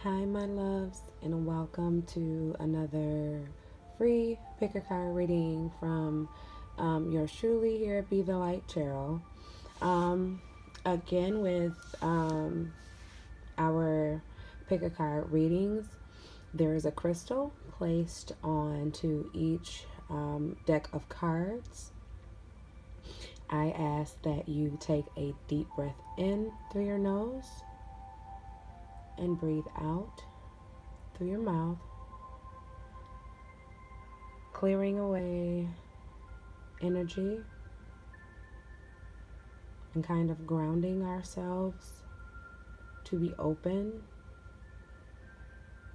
Hi, my loves, and welcome to another free pick a card reading from yours truly here at Be the Light Tarot. Um, Again, with our pick a card readings, there is a crystal placed onto each deck of cards. I ask that you take a deep breath in through your nose and breathe out through your mouth, clearing away energy and kind of grounding ourselves to be open.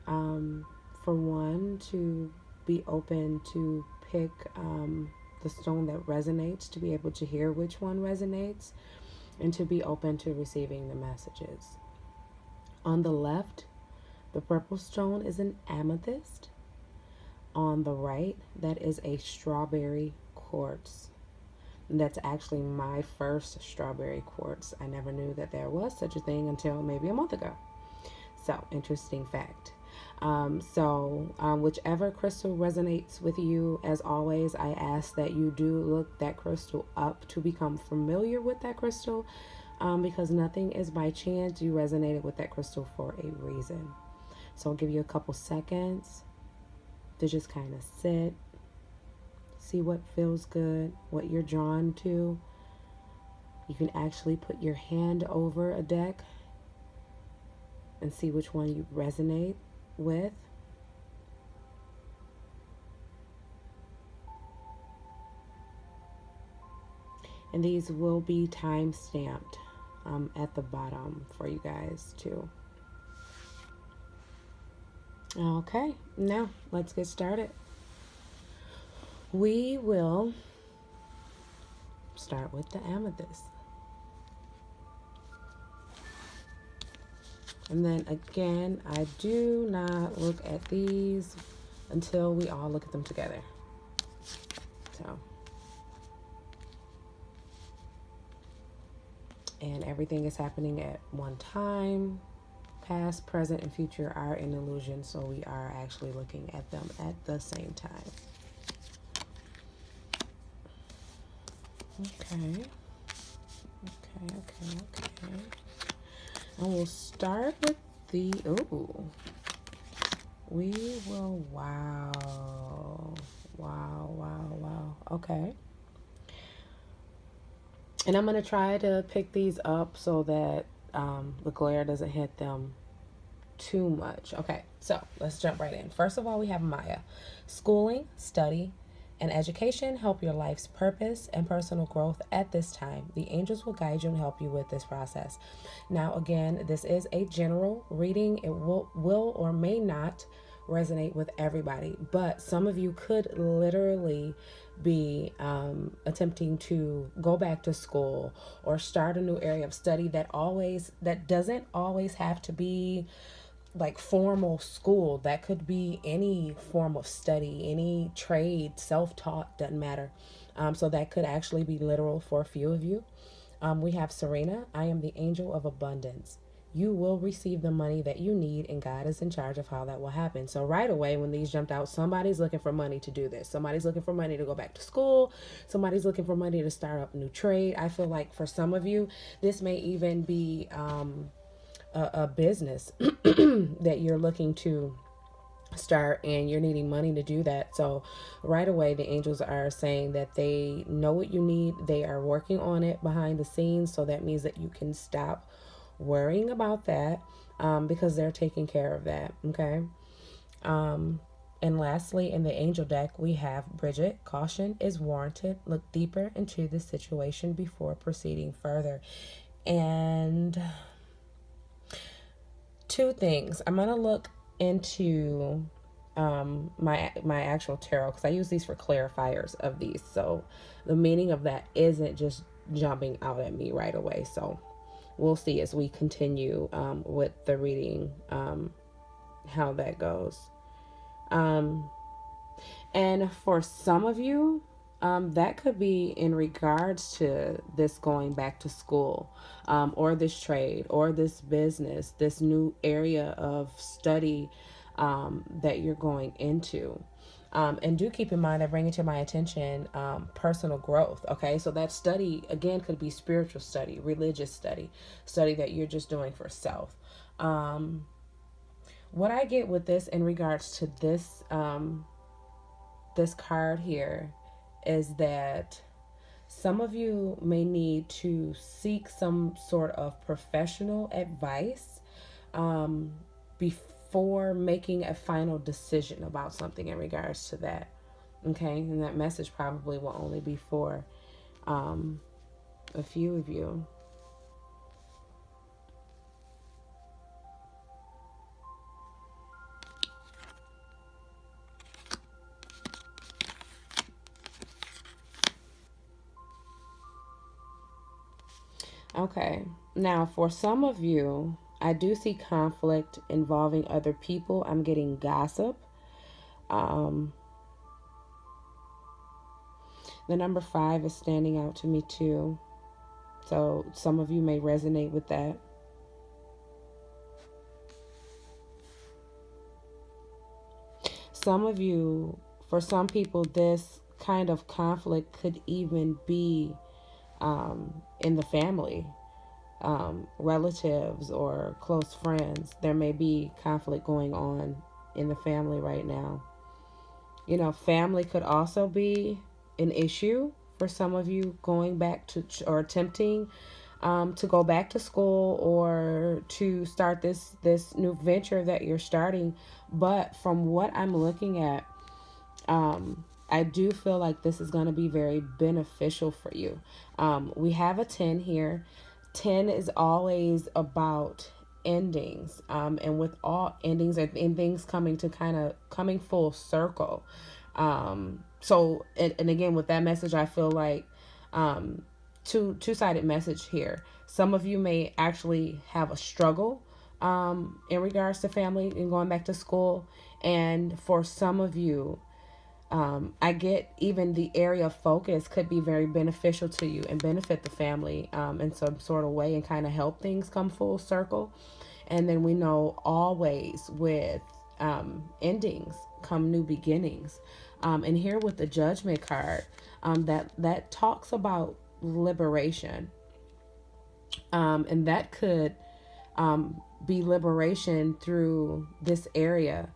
For one, to be open to pick the stone that resonates, to be able to hear which one resonates, and to be open to receiving the messages. On the left, the purple stone is an amethyst. On the right, that is a strawberry quartz. That's actually my first strawberry quartz. I never knew that there was such a thing until maybe a month ago. So, interesting fact. Whichever crystal resonates with you, as always, I ask that you do look that crystal up to become familiar with that crystal, because nothing is by chance. You resonated with that crystal for a reason. So, I'll give you a couple seconds to just kind of sit, see what feels good, what you're drawn to. You can actually put your hand over a deck and see which one you resonate with. And these will be time stamped at the bottom for you guys too. Okay, now let's get started. We will start with the amethyst. And then again, I do not look at these until we all look at them together. So, and everything is happening at one time. Past, present, and future are an illusion, so we are actually looking at them at the same time. Okay. And we'll start with the, wow. Okay. And I'm going to try to pick these up so that the glare doesn't hit them too much. Okay, so let's jump right in. First of all, we have Maya. Schooling, study, and education help your life's purpose and personal growth at this time. The angels will guide you and help you with this process. Now, again, this is a general reading. It will or may not resonate with everybody, but some of you could literally be attempting to go back to school or start a new area of study that doesn't always have to be like formal school. That could be any form of study, any trade, self-taught, doesn't matter. So that could actually be literal for a few of you. We have Serena. I am the angel of abundance. You will receive the money that you need, and God is in charge of how that will happen. So right away, when these jumped out, somebody's looking for money to do this. Somebody's looking for money to go back to school. Somebody's looking for money to start up a new trade. I feel like for some of you, this may even be a business that you're looking to start, and you're needing money to do that. So right away, the angels are saying that they know what you need. They are working on it behind the scenes. So that means that you can stop worrying about that, because they're taking care of that. Okay. And lastly, in the angel deck, we have Bridget. Caution is warranted. Look deeper into the situation before proceeding further. And two things. I'm going to look into my actual tarot, because I use these for clarifiers of these. So the meaning of that isn't just jumping out at me right away. So we'll see as we continue with the reading how that goes. And for some of you, That could be in regards to this going back to school, or this trade, or this business, this new area of study that you're going into. And do keep in mind, I bring it to my attention, personal growth. Okay, so that study again could be spiritual study, religious study, study that you're just doing for self. Um, what I get with this in regards to this card here is that some of you may need to seek some sort of professional advice um, before making a final decision about something in regards to that. Okay, and that message probably will only be for um, a few of you. Okay, now for some of you, I do see conflict involving other people. I'm getting gossip. Um, the number 5 is standing out to me too. So some of you may resonate with that. Some of you, for some people, this kind of conflict could even be in the family, relatives, or close friends. There may be conflict going on in the family right now. You know, family could also be an issue for some of you going back to or attempting to go back to school or to start this new venture that you're starting. But from what I'm looking at, I do feel like this is going to be very beneficial for you. We have a 10 here. 10 is always about endings, and with all endings and things coming to kind of coming full circle. And again, with that message, I feel like two-sided message here. Some of you may actually have a struggle in regards to family and going back to school, and for some of you, I get even the area of focus could be very beneficial to you and benefit the family in some sort of way and kind of help things come full circle. And then we know always with endings come new beginnings. And here with the Judgment card, that talks about liberation, and that could be liberation through this area.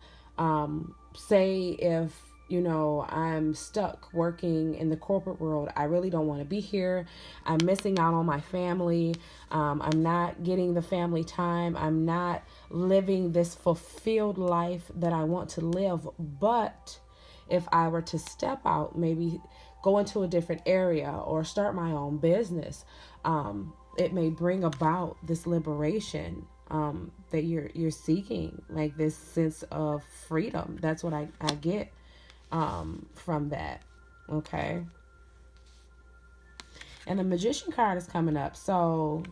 Say if I'm stuck working in the corporate world. I really don't want to be here. I'm missing out on my family. I'm not getting the family time. I'm not living this fulfilled life that I want to live. But if I were to step out, maybe go into a different area or start my own business, it may bring about this liberation that you're seeking, like this sense of freedom. That's what I get from that. Okay. And the Magician card is coming up. So,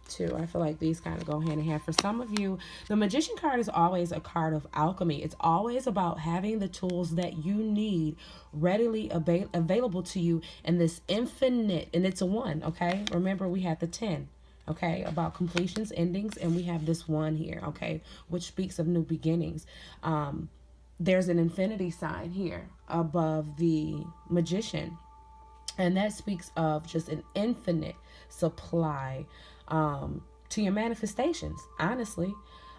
too, I feel like these kind of go hand in hand. For some of you, the Magician card is always a card of alchemy. It's always about having the tools that you need readily available to you in this infinite, and it's a 1, okay? Remember, we had the 10. Okay, about completions, endings, and we have this 1 here, okay, which speaks of new beginnings. There's an infinity sign here above the Magician, and that speaks of just an infinite supply to your manifestations, honestly.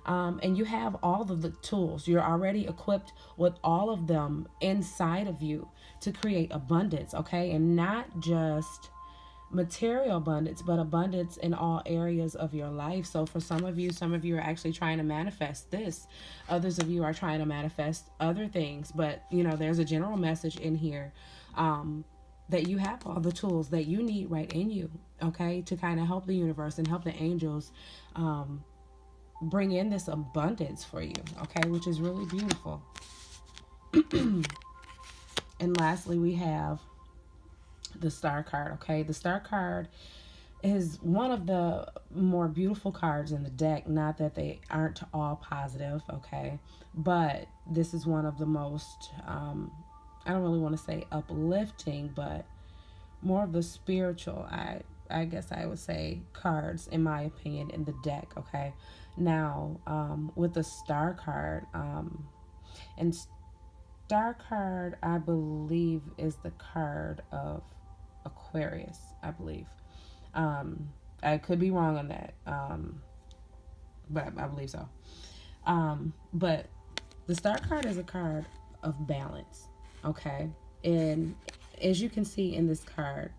And you have all of the tools. You're already equipped with all of them inside of you to create abundance, okay? And not just material abundance, but abundance in all areas of your life. So for some of you are actually trying to manifest this. Others of you are trying to manifest other things. But there's a general message in here, that you have all the tools that you need right in you, okay, to kind of help the universe and help the angels bring in this abundance for you, okay, which is really beautiful. And lastly, we have the Star card, okay? The Star card is one of the more beautiful cards in the deck. Not that they aren't all positive, okay? But this is one of the most I don't really want to say uplifting, but more of the spiritual, I guess I would say, cards, in my opinion, in the deck. Okay, now with the star card, and star card, I believe, is the card of Aquarius, I believe. I could be wrong on that, but I believe so. But the star card is a card of balance, okay? And as you can see in this card,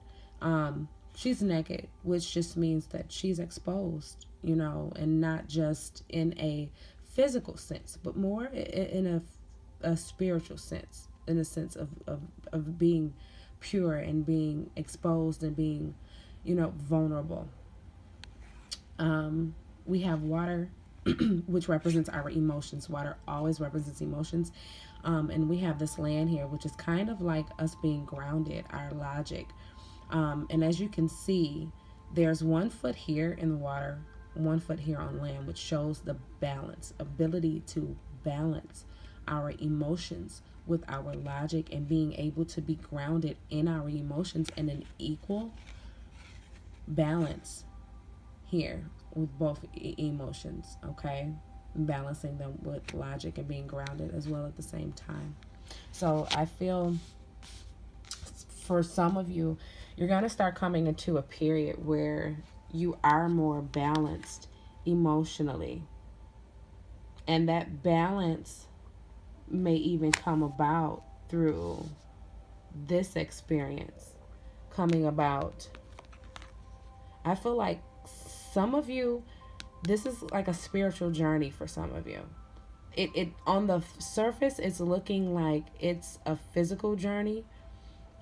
she's naked, which just means that she's exposed, and not just in a physical sense, but more in a spiritual sense, in the sense of being pure and being exposed and being, vulnerable. We have water, which represents our emotions. Water always represents emotions. And we have this land here, which is kind of like us being grounded, our logic. And as you can see, there's 1 foot here in the water, 1 foot here on land, which shows the balance, ability to balance our emotions with our logic and being able to be grounded in our emotions in an equal balance here with both emotions, okay? Balancing them with logic and being grounded as well at the same time. So I feel for some of you, you're going to start coming into a period where you are more balanced emotionally. And that balance may even come about through this experience coming about. I feel like some of you, this is like a spiritual journey for some of you. It on the surface, it's looking like it's a physical journey.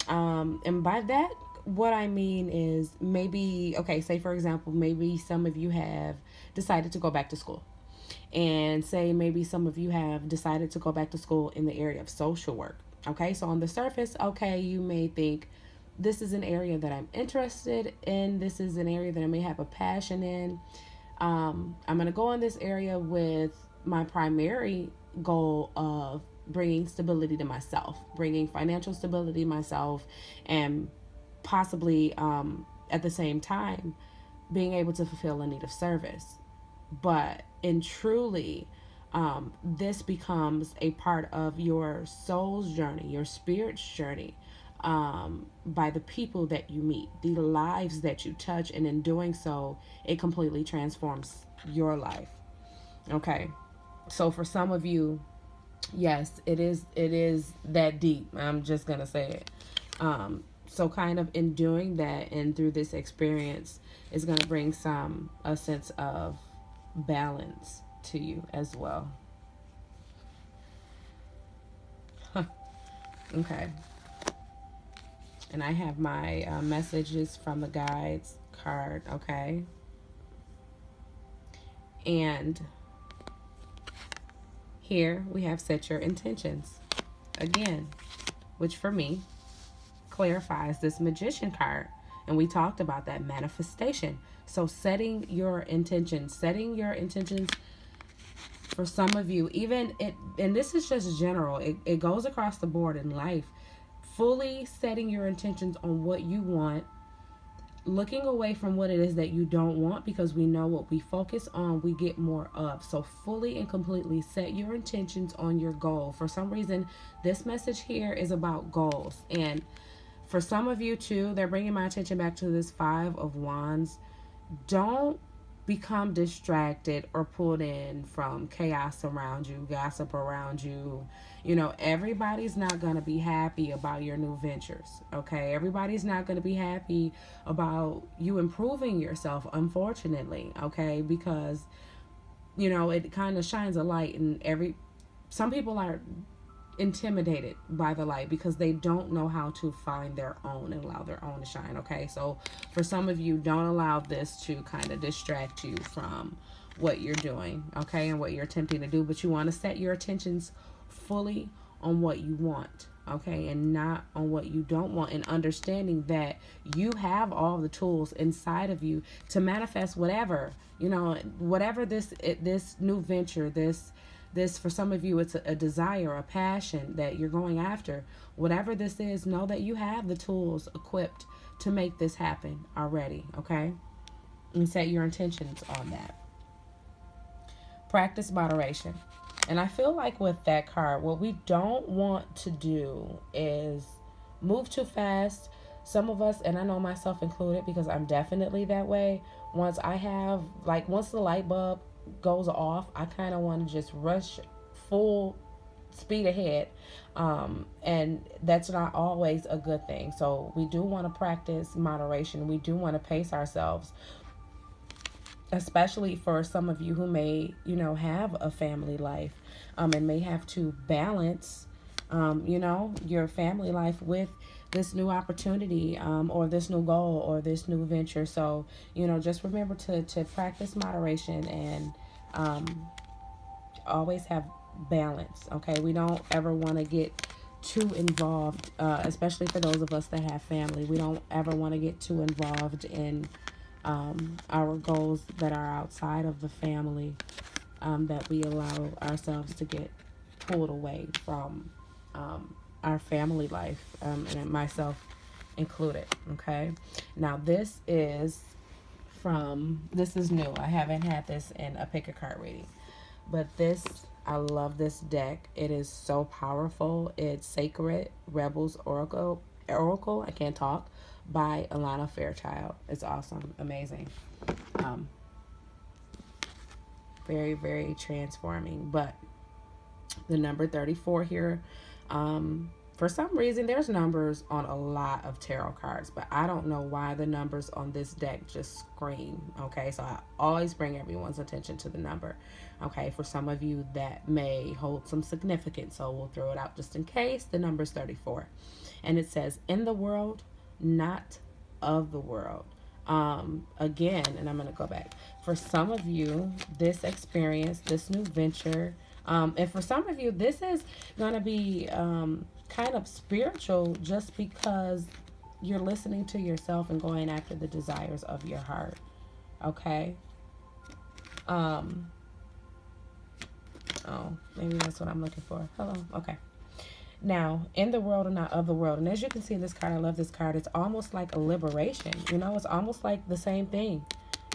And by that, what I mean is maybe, okay, say for example, maybe some of you have decided to go back to school. And say maybe some of you have decided to go back to school in the area of social work. Okay, so on the surface, okay, you may think this is an area that I'm interested in. This is an area that I may have a passion in. I'm going to go in this area with my primary goal of bringing stability to myself, bringing financial stability to myself, and possibly at the same time being able to fulfill a need of service. But in truly, this becomes a part of your soul's journey, your spirit's journey, by the people that you meet, the lives that you touch, and in doing so, it completely transforms your life. Okay, so for some of you, yes, it is that deep. I'm just gonna say it. So kind of in doing that and through this experience is gonna bring a sense of balance to you as well. Okay. And I have my messages from the guides card, okay? And here we have set your intentions. Again, which for me clarifies this magician card. And we talked about that manifestation. So setting your intentions for some of you, even it, and this is just general, it goes across the board in life. Fully setting your intentions on what you want, looking away from what it is that you don't want, because we know what we focus on, we get more of. So fully and completely set your intentions on your goal. For some reason, this message here is about goals. And for some of you too, they're bringing my attention back to this 5 of Wands. Don't become distracted or pulled in from chaos around you, gossip around you. Everybody's not going to be happy about your new ventures, okay? Everybody's not going to be happy about you improving yourself, unfortunately, okay? Because, it kind of shines a light, and some people are intimidated by the light because they don't know how to find their own and allow their own to shine, okay? So for some of you, don't allow this to kind of distract you from what you're doing, okay, and what you're attempting to do. But you want to set your attentions fully on what you want, okay, and not on what you don't want, and understanding that you have all the tools inside of you to manifest whatever this new venture, this This, for some of you, it's a desire, a passion that you're going after. Whatever this is, know that you have the tools equipped to make this happen already, okay? And set your intentions on that. Practice moderation. And I feel like with that card, what we don't want to do is move too fast. Some of us, and I know myself included because I'm definitely that way, once the light bulb goes off, I kind of want to just rush full speed ahead. And that's not always a good thing. So we do want to practice moderation. We do want to pace ourselves, especially for some of you who may, have a family life, and may have to balance, your family life with this new opportunity, or this new goal or this new venture. So, just remember to practice moderation and always have balance, okay? We don't ever want to get too involved, especially for those of us that have family. We don't ever want to get too involved in our goals that are outside of the family, that we allow ourselves to get pulled away from our family life, and myself included, okay? Now this is new. I haven't had this in a pick a card reading, but I love this deck. It is so powerful. It's Sacred Rebels Oracle. I can't talk, by Alana Fairchild. It's awesome, amazing, very, very transforming. But the number 34 here, for some reason there's numbers on a lot of tarot cards, but I don't know why the numbers on this deck just scream, okay? So I always bring everyone's attention to the number, okay? For some of you that may hold some significance, so we'll throw it out just in case. The number's 34, and it says, in the world, not of the world. Again, and I'm going to go back. For some of you, this experience, this new venture, and for some of you, this is going to be kind of spiritual, just because you're listening to yourself and going after the desires of your heart. Okay? Oh, maybe that's what I'm looking for. Hello. Okay. Now, in the world and not of the world. And as you can see in this card, I love this card. It's almost like a liberation. It's almost like the same thing.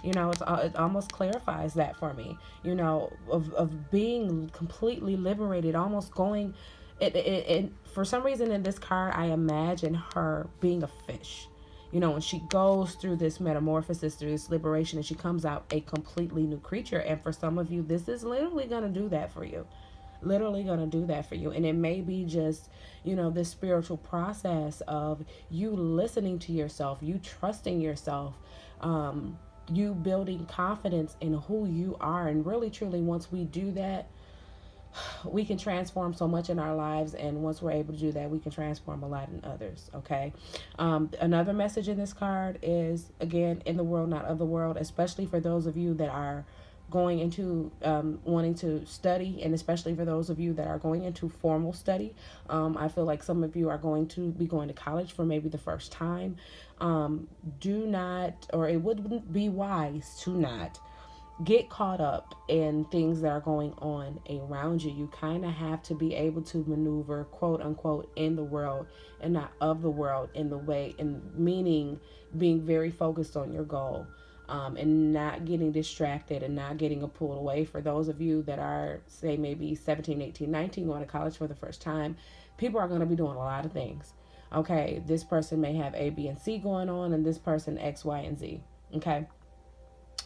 It almost clarifies that for me, of being completely liberated, almost going, it for some reason in this card, I imagine her being a fish, when she goes through this metamorphosis, through this liberation, and she comes out a completely new creature. And for some of you, this is literally going to do that for you. Literally going to do that for you. And it may be just, this spiritual process of you listening to yourself, you trusting yourself, you building confidence in who you are. And really, truly, once we do that, we can transform so much in our lives. And once we're able to do that, we can transform a lot in others, okay? Another message in this card is, again, in the world, not of the world, especially for those of you that are going into wanting to study, and especially for those of you that are going into formal study. I feel like some of you are going to be going to college for maybe the first time. Do not, or it wouldn't be wise to not get caught up in things that are going on around you. You kind of have to be able to maneuver, quote unquote, in the world and not of the world, in the way, and meaning being very focused on your goal. And not getting distracted and not getting pulled away. For those of you that are, say, maybe 17, 18, 19, going to college for the first time, people are going to be doing a lot of things. Okay, this person may have A, B, and C going on, and this person X, Y, and Z. Okay,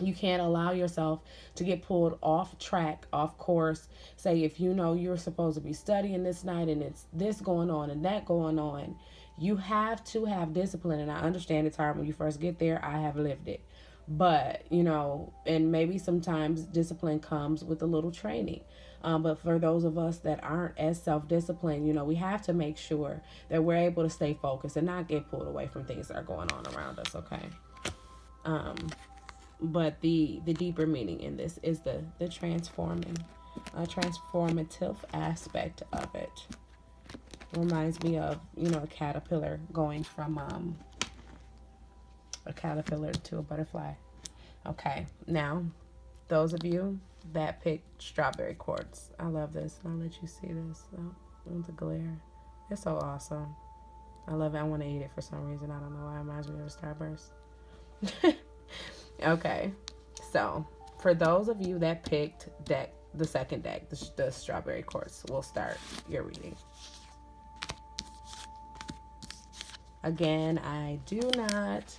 you can't allow yourself to get pulled off track, off course. Say, if you're supposed to be studying this night and it's this going on and that going on, you have to have discipline. And I understand it's hard when you first get there. I have lived it. But, and maybe sometimes discipline comes with a little training. But for those of us that aren't as self-disciplined, we have to make sure that we're able to stay focused and not get pulled away from things that are going on around us, okay? But the deeper meaning in this is the transformative aspect of it. Reminds me of, a caterpillar going from a caterpillar to a butterfly. Okay, now those of you that picked strawberry quartz, I love this. I'll let you see this. Oh, the glare. It's so awesome. I love it. I want to eat it for some reason. I don't know why. It reminds me of a Starburst. Okay. So, for those of you that picked the second deck, the strawberry quartz, we'll start your reading. Again, I do not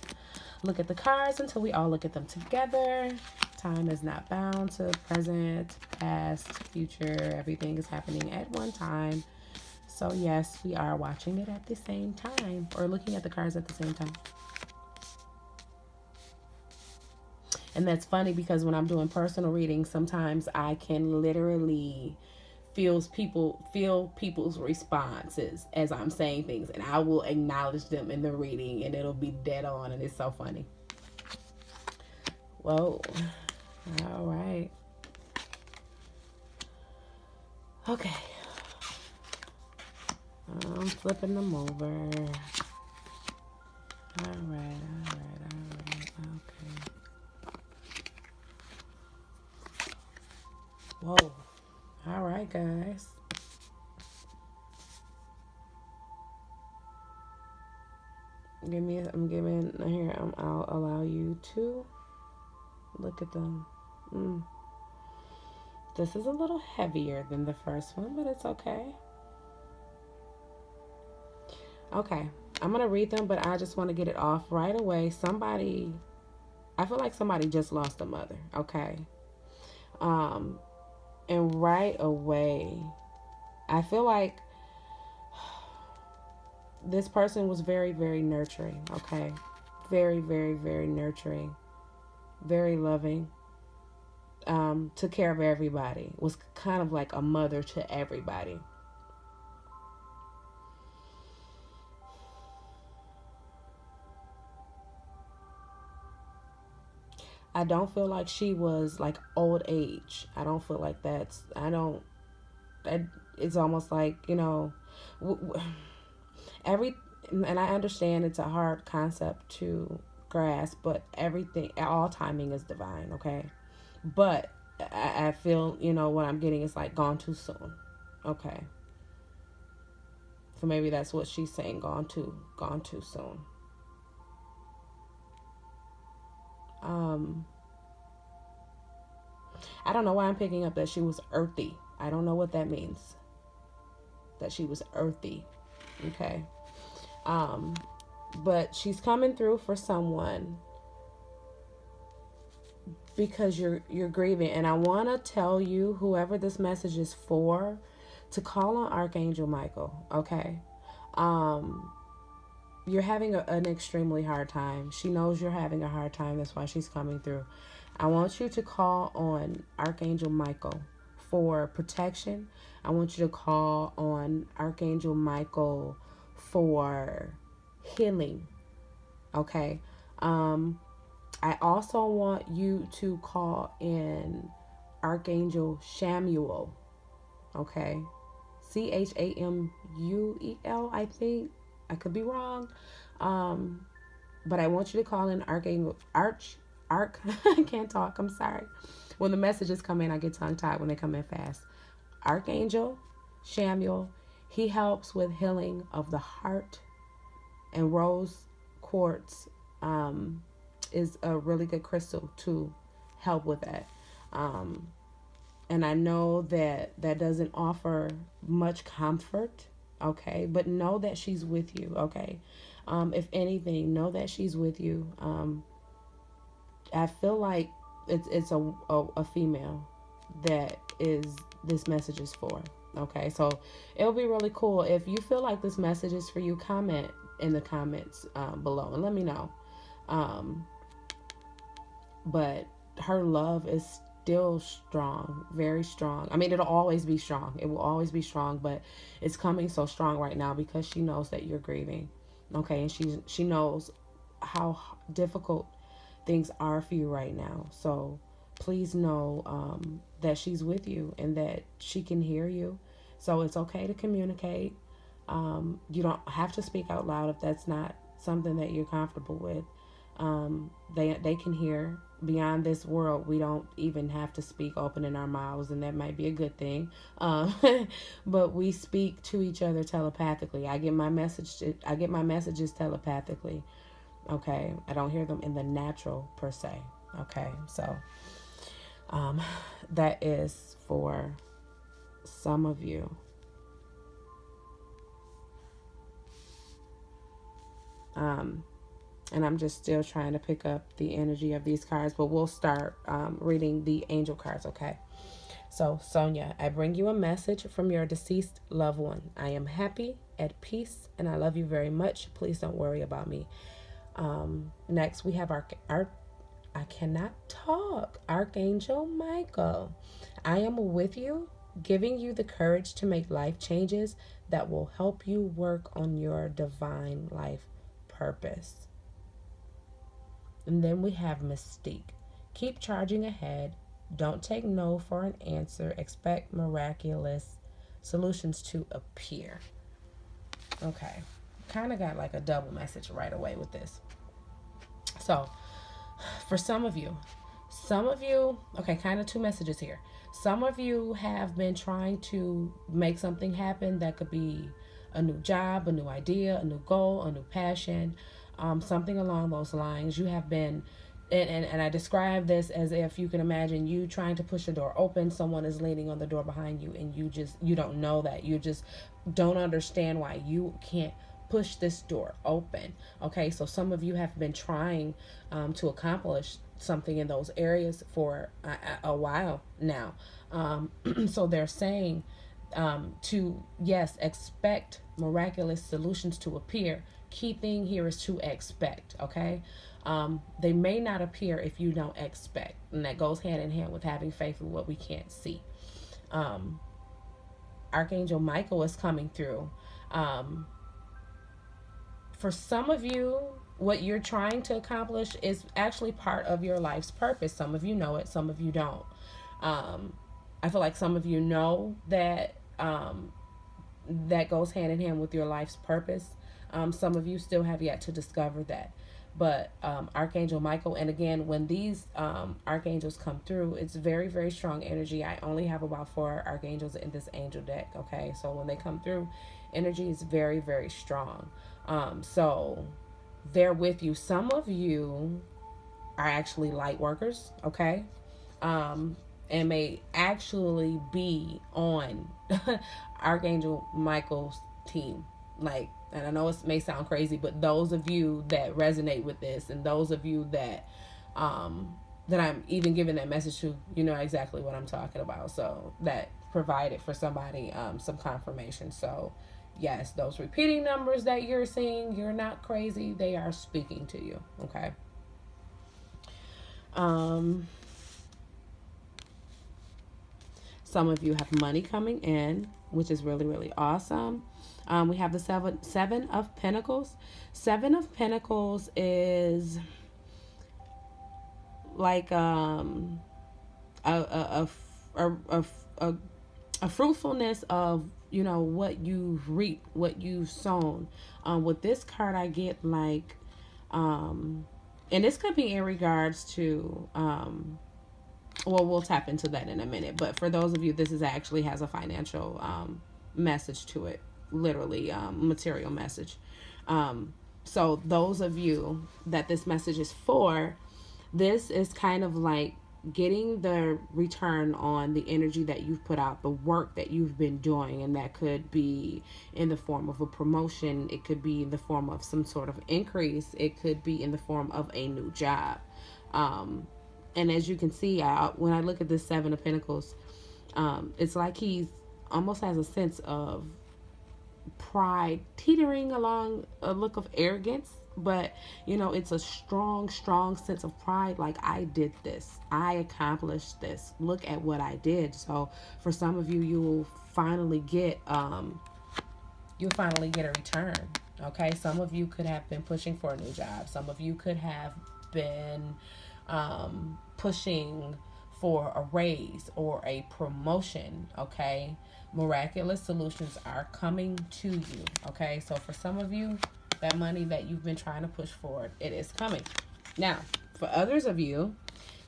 look at the cards until we all look at them together. Time is not bound to present, past, future. Everything is happening at one time. So yes, we are watching it at the same time, or looking at the cards at the same time. And that's funny because when I'm doing personal readings, sometimes I can literally feel people's responses as I'm saying things, and I will acknowledge them in the reading, and it'll be dead on, and it's so funny. Whoa. All right. Okay. I'm flipping them over. All right. Okay. Whoa. All right, guys. I'll allow you to look at them. This is a little heavier than the first one, but it's okay. Okay, I'm going to read them, but I just want to get it off right away. I feel like somebody just lost a mother, okay? And right away, I feel like this person was very, very nurturing, okay? Very, very, very nurturing. Very loving. Took care of everybody. Was kind of like a mother to everybody. I don't feel like she was like old age. I don't feel like it's almost like, and I understand it's a hard concept to grasp, but all timing is divine, okay? But I feel, what I'm getting is like gone too soon, okay? So maybe that's what she's saying, gone too soon. I don't know why I'm picking up that she was earthy. I don't know what that means. That she was earthy. Okay. But she's coming through for someone because you're grieving. And I want to tell you, whoever this message is for, to call on Archangel Michael, okay? You're having an extremely hard time. She knows you're having a hard time. That's why she's coming through. I want you to call on Archangel Michael for protection. I want you to call on Archangel Michael for healing. Okay. I also want you to call in Archangel Chamuel. Okay. Chamuel, I think. I could be wrong. But I want you to call in Archangel I can't talk, I'm sorry. When the messages come in, I get tongue-tied when they come in fast. Archangel Chamuel, he helps with healing of the heart, and rose quartz is a really good crystal to help with that. And I know that doesn't offer much comfort, okay? But know that she's with you, okay? If anything, know that she's with you. I feel like it's a female that is this message is for. Okay, so it'll be really cool if you feel like this message is for you. Comment in the comments below and let me know. But her love is still strong, very strong. I mean, it'll always be strong. It will always be strong, but it's coming so strong right now because she knows that you're grieving. Okay, and she knows how difficult things are for you right now. So please know that she's with you and that she can hear you. So it's okay to communicate. You don't have to speak out loud if that's not something that you're comfortable with. They can hear beyond this world. We don't even have to speak, opening our mouths, and that might be a good thing. Um, but we speak to each other telepathically. I get my messages telepathically. Okay, I don't hear them in the natural per se. Okay, so um, that is for some of you. Um, and I'm just still trying to pick up the energy of these cards, but we'll start reading the angel cards, okay? So, Sonia, I bring you a message from your deceased loved one. I am happy, at peace, and I love you very much. Please don't worry about me. Next, we have our I cannot talk. Archangel Michael. I am with you, giving you the courage to make life changes that will help you work on your divine life purpose. And then we have Mystique. Keep charging ahead. Don't take no for an answer. Expect miraculous solutions to appear. Okay. Kind of got like a double message right away with this. So, for some of you, okay, kind of two messages here. Some of you have been trying to make something happen that could be a new job, a new idea, a new goal, a new passion, something along those lines. You have been, and I describe this as if you can imagine you trying to push a door open, someone is leaning on the door behind you, and you don't know that. You just don't understand why you can't push this door open. Okay, so some of you have been trying to accomplish something in those areas for a while now. So they're saying to, yes, expect miraculous solutions to appear. Key thing here is to expect, okay? They may not appear if you don't expect, and that goes hand in hand with having faith in what we can't see. Archangel Michael is coming through. For some of you, what you're trying to accomplish is actually part of your life's purpose. Some of you know it, some of you don't. I feel like some of you know that that goes hand in hand with your life's purpose. Some of you still have yet to discover that. But Archangel Michael, and again, when these archangels come through, it's very, very strong energy. I only have about 4 archangels in this angel deck, okay? So when they come through, energy is very, very strong. So they're with you. Some of you are actually light workers, okay? And may actually be on Archangel Michael's team. Like, and I know it may sound crazy, but those of you that resonate with this, and those of you that that I'm even giving that message to, you know exactly what I'm talking about. So that provided for somebody some confirmation. So yes, those repeating numbers that you're seeing, you're not crazy. They are speaking to you. Okay. Some of you have money coming in, which is really, really awesome. We have the seven of Pentacles. 7 of Pentacles is like a fruitfulness of, you know, what you've reaped, what you've sown. With this card, I get like, and this could be in regards to, well, we'll tap into that in a minute. But for those of you, this is actually has a financial message to it, literally material message. So those of you that this message is for, this is kind of like getting the return on the energy that you've put out, the work that you've been doing, and that could be in the form of a promotion, it could be in the form of some sort of increase, it could be in the form of a new job. And as you can see, when I look at this 7 of Pentacles, it's like he's almost has a sense of pride teetering along a look of arrogance, but you know, it's a strong sense of pride. Like, I did this, I accomplished this, look at what I did. So for some of you, you will finally get a return. Okay, some of you could have been pushing for a new job, some of you could have been pushing for a raise or a promotion. Okay, miraculous solutions are coming to you. Okay, so for some of you, that money that you've been trying to push for, it is coming. Now, for others of you,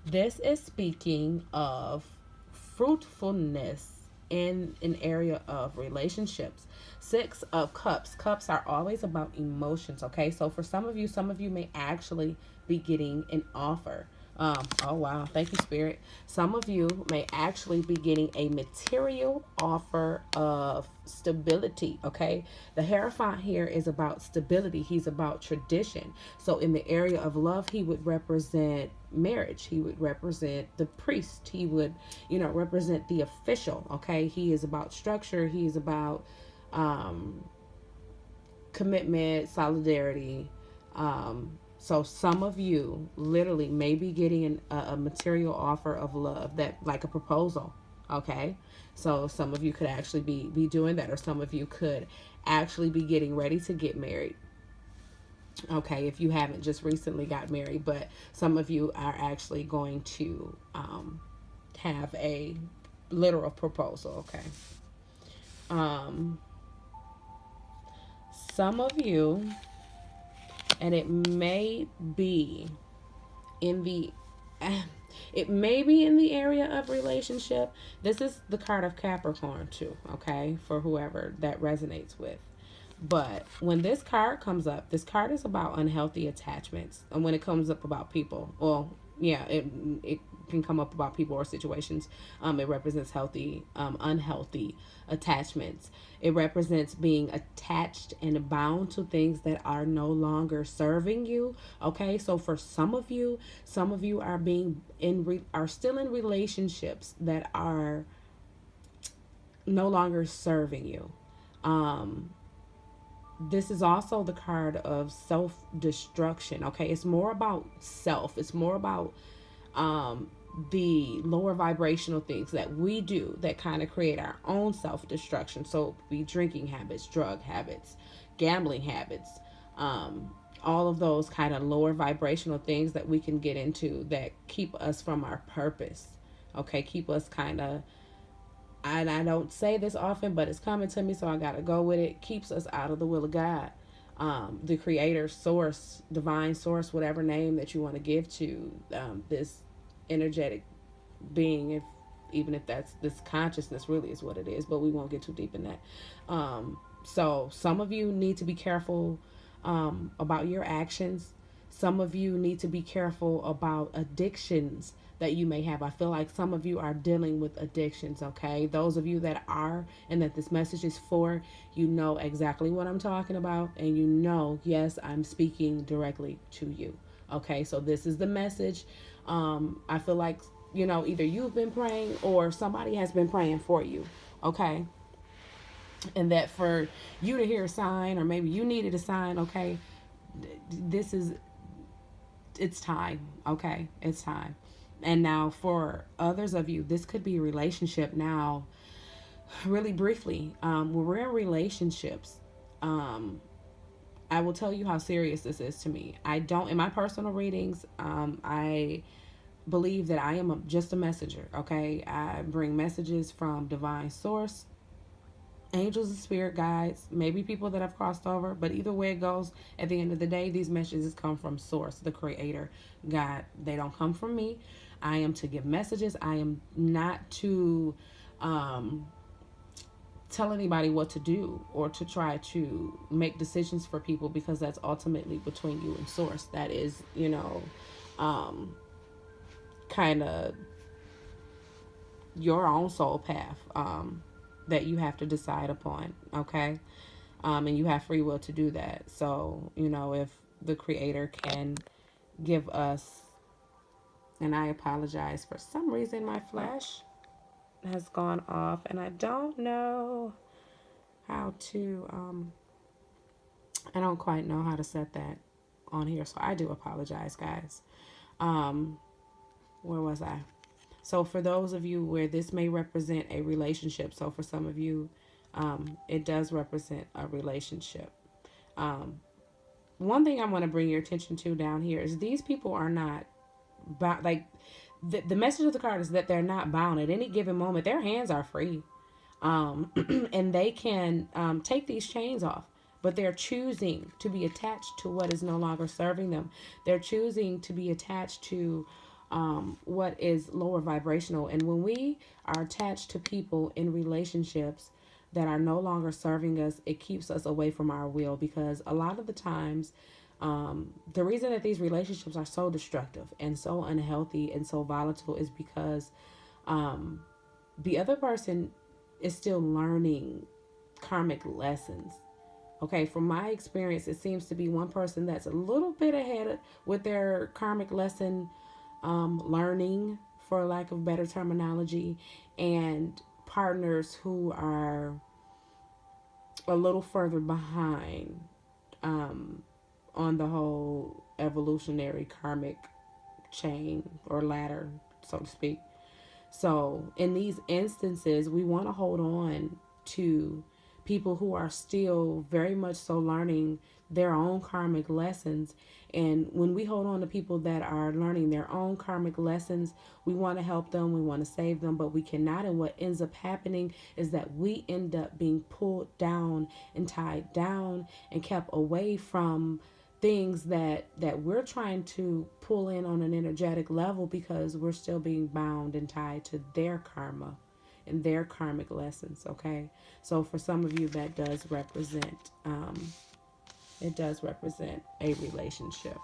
this is speaking of fruitfulness in an area of relationships. Six of Cups. Cups are always about emotions, okay? So for some of you may actually be getting an offer. Oh wow, thank you, Spirit. Some of you may actually be getting a material offer of stability, okay? The Hierophant here is about stability. He's about tradition. So in the area of love, he would represent marriage. He would represent the priest. He would, represent the official, okay? He is about structure. He is about commitment, solidarity. So some of you literally may be getting a material offer of love, that like a proposal. Okay. So some of you could actually be doing that, or some of you could actually be getting ready to get married. Okay. If you haven't just recently got married, but some of you are actually going to have a literal proposal. Okay. Um, some of you, and it may be in the area of relationship. This is the card of Capricorn too, okay, for whoever that resonates with. But when this card comes up, this card is about unhealthy attachments. And when it comes up about people, well, yeah, it can come up about people or situations. It represents unhealthy attachments. It represents being attached and bound to things that are no longer serving you. Okay, so for some of you are are still in relationships that are no longer serving you. This is also the card of self-destruction. Okay, it's more about self. It's more about the lower vibrational things that we do that kind of create our own self-destruction. So it could be drinking habits, drug habits, gambling habits, all of those kind of lower vibrational things that we can get into that keep us from our purpose. Okay, keep us kind of, and I don't say this often, but it's coming to me, so I gotta go with it. Keeps us out of the will of God. The creator, source, divine source, whatever name that you want to give to this energetic being, even if that's this consciousness really is what it is, but we won't get too deep in that. So some of you need to be careful about your actions. Some of you need to be careful about addictions that you may have. I feel like some of you are dealing with addictions, okay? Those of you that are, and that this message is for, you know exactly what I'm talking about, and you know, yes, I'm speaking directly to you, okay? So this is the message. I feel like, either you've been praying or somebody has been praying for you, okay? And that for you to hear a sign, or maybe you needed a sign, okay? It's time, okay? It's time. And now for others of you, this could be a relationship. Now, really briefly, when we're in relationships, I will tell you how serious this is to me. In my personal readings, I believe that I am just a messenger, okay? I bring messages from divine source, angels and spirit guides, maybe people that I've crossed over, but either way it goes, at the end of the day, these messages come from source, the creator, God. They don't come from me. I am to give messages. I am not to tell anybody what to do or to try to make decisions for people, because that's ultimately between you and source. That is, kind of your own soul path that you have to decide upon, okay? And you have free will to do that. So, if the creator can give us, and I apologize, for some reason my flash has gone off and I don't know how to, I don't quite know how to set that on here. So I do apologize, guys. Where was I? So for those of you where this may represent a relationship, so for some of you, it does represent a relationship. One thing I want to bring your attention to down here is these people are not bound. Like the message of the card is that they're not bound at any given moment. Their hands are free, and they can take these chains off. but they're choosing to be attached to what is no longer serving them. They're choosing to be attached to what is lower vibrational. And when we are attached to people in relationships that are no longer serving us, it keeps us away from our will, because a lot of the times, the reason that these relationships are so destructive and so unhealthy and so volatile is because the other person is still learning karmic lessons. Okay, from my experience, it seems to be one person that's a little bit ahead with their karmic lesson learning, for lack of better terminology, and partners who are a little further behind on the whole evolutionary karmic chain or ladder, so to speak. So in these instances, we want to hold on to people who are still very much so learning their own karmic lessons. And when we hold on to people that are learning their own karmic lessons, we want to help them, we want to save them, but we cannot. And what ends up happening is that we end up being pulled down and tied down and kept away from things that we're trying to pull in on an energetic level, because we're still being bound and tied to their karma and their karmic lessons. Okay, so for some of you, that does represent it does represent a relationship.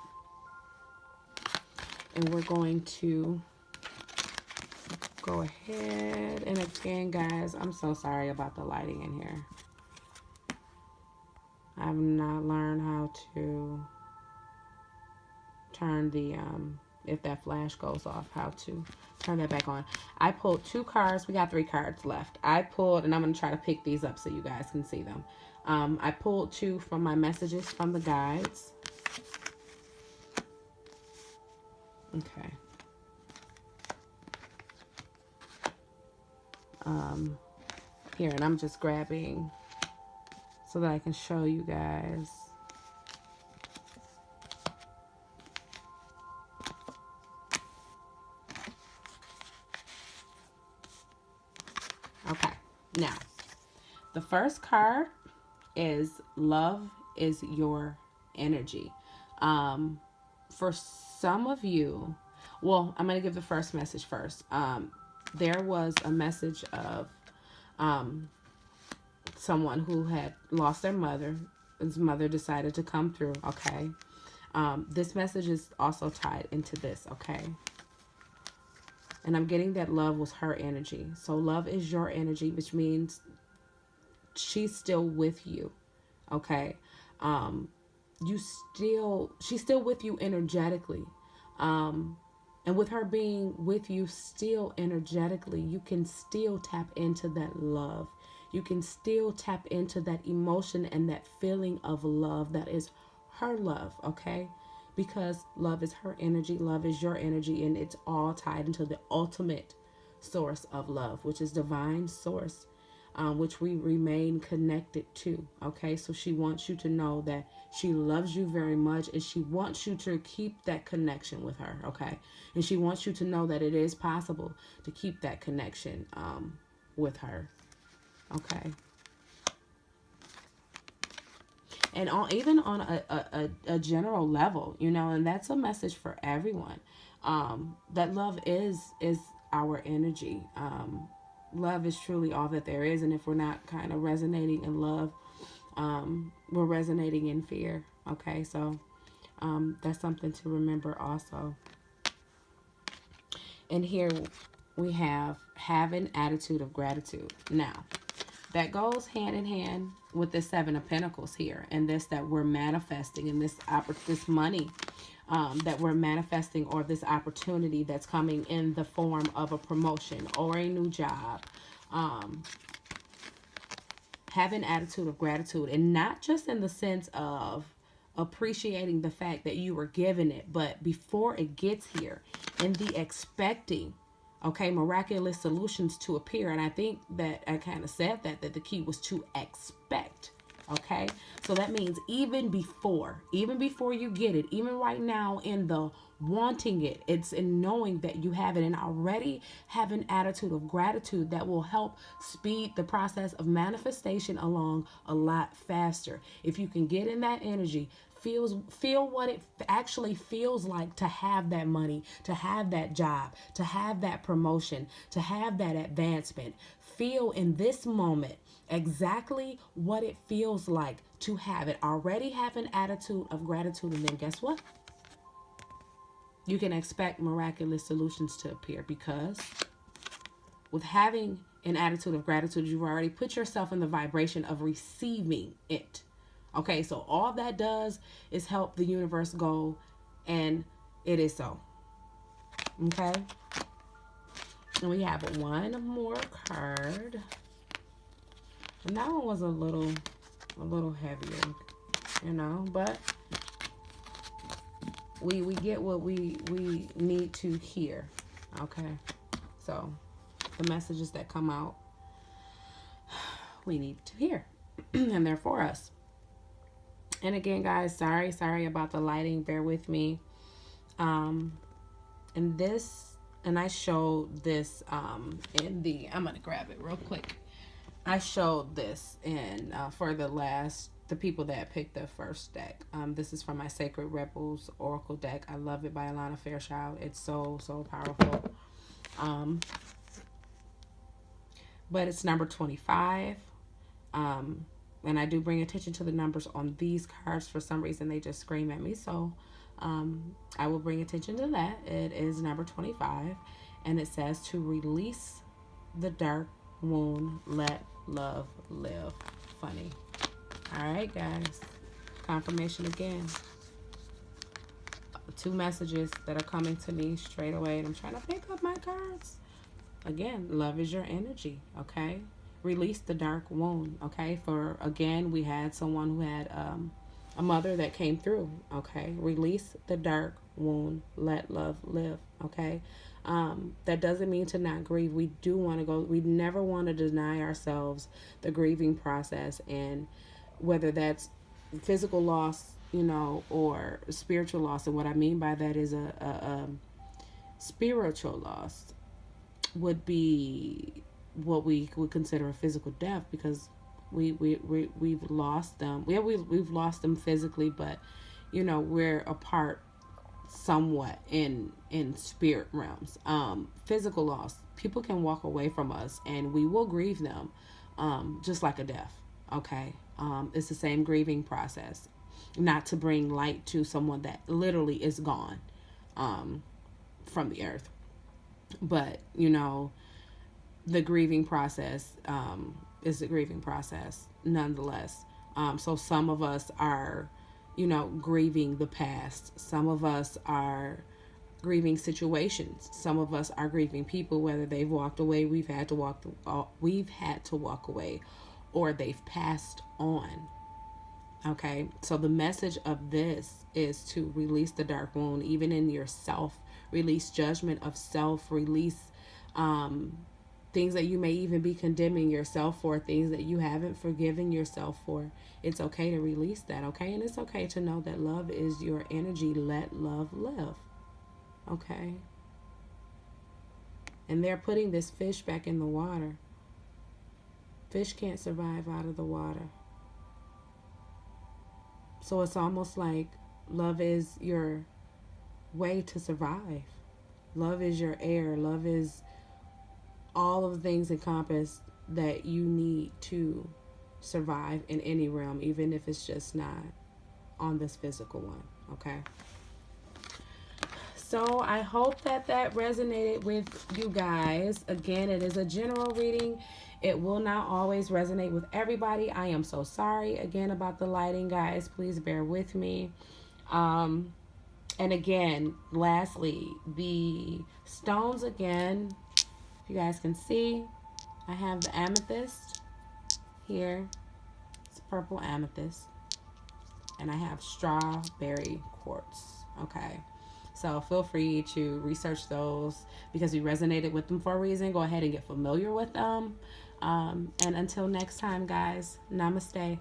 And we're going to go ahead, and again, guys, I'm so sorry about the lighting in here. I've not learned how to turn the if that flash goes off, how to turn that back on. I pulled 2 cards. We got 3 cards left. I pulled, and I'm going to try to pick these up so you guys can see them. I pulled 2 from my messages from the guides. Okay. Here, and I'm just grabbing so that I can show you guys. Okay, now, the first card is love is your energy. For some of you, well, I'm going to give the first message first. There was a message of someone who had lost their mother. His mother decided to come through, okay? This message is also tied into this, okay? And I'm getting that love was her energy. So love is your energy, which means she's still with you, okay? She's still with you energetically. And with her being with you still energetically, you can still tap into that love. You can still tap into that emotion and that feeling of love that is her love, okay? Because love is her energy, love is your energy, and it's all tied into the ultimate source of love, which is divine source, which we remain connected to, okay? So she wants you to know that she loves you very much, and she wants you to keep that connection with her, okay? And she wants you to know that it is possible to keep that connection with her, okay? And even on a general level, you know, and that's a message for everyone, that love is our energy. Love is truly all that there is, and if we're not kind of resonating in love, we're resonating in fear, okay? So that's something to remember also. And here we have an attitude of gratitude. Now, that goes hand in hand with the 7 of Pentacles here, and this that we're manifesting, and this money that we're manifesting, or this opportunity that's coming in the form of a promotion or a new job. Have an attitude of gratitude, and not just in the sense of appreciating the fact that you were given it, but before it gets here, in the expecting, okay, miraculous solutions to appear. And I think that I kind of said that the key was to expect, Okay, so that means even before you get it, even right now in the wanting it, it's in knowing that you have it, and already have an attitude of gratitude that will help speed the process of manifestation along a lot faster. If you can get in that energy, feel what it actually feels like to have that money, to have that job, to have that promotion, to have that advancement. Feel in this moment exactly what it feels like to have it. Already have an attitude of gratitude, and then guess what? You can expect miraculous solutions to appear, because with having an attitude of gratitude, you've already put yourself in the vibration of receiving it. Okay, so all that does is help the universe go, and it is so. Okay, and we have one more card, and that one was a little heavier, but we get what we need to hear. Okay, so the messages that come out, we need to hear, and they're for us. And again, guys, sorry about the lighting. Bear with me. And I showed this in the. I'm gonna grab it real quick. I showed this in for the people that picked the first deck. This is from my Sacred Rebels Oracle deck. I love it, by Alana Fairchild. It's so powerful. But it's number 25. And I do bring attention to the numbers on these cards. For some reason, they just scream at me. So I will bring attention to that. It is number 25. And it says to release the dark wound, let love live. Funny. All right, guys. Confirmation again. 2 messages that are coming to me straight away. And I'm trying to pick up my cards. Again, love is your energy. Okay. Release the dark wound. Okay. For again, we had someone who had a mother that came through. Okay. Release the dark wound. Let love live. Okay. That doesn't mean to not grieve. We do want to go. We never want to deny ourselves the grieving process, and whether that's physical loss, or spiritual loss. And what I mean by that is a spiritual loss would be what we would consider a physical death, because we've lost them. We've lost them physically, but we're apart somewhat in spirit realms. Physical loss, people can walk away from us and we will grieve them, just like a death. Okay. It's the same grieving process, not to bring light to someone that literally is gone from the earth, but the grieving process is the grieving process nonetheless. So some of us are grieving the past. Some of us are grieving situations. Some of us are grieving people, whether they've walked away, we've had to walk away, or they've passed on. Okay, so the message of this is to release the dark wound, even in yourself. Release judgment of self. Release things that you may even be condemning yourself for, things that you haven't forgiven yourself for. It's okay to release that, okay? And it's okay to know that love is your energy. Let love live, okay? And they're putting this fish back in the water. Fish can't survive out of the water. So it's almost like love is your way to survive. Love is your air. Love is all of the things encompassed that you need to survive in any realm, even if it's just not on this physical one. Okay. So I hope that resonated with you guys. Again, it is a general reading. It will not always resonate with everybody. I am so sorry again about the lighting, guys. Please bear with me. And again, lastly, the stones again. You guys can see, I have the amethyst here. It's purple amethyst. And I have strawberry quartz. Okay. So feel free to research those because we resonated with them for a reason. Go ahead and get familiar with them. And until next time, guys, namaste.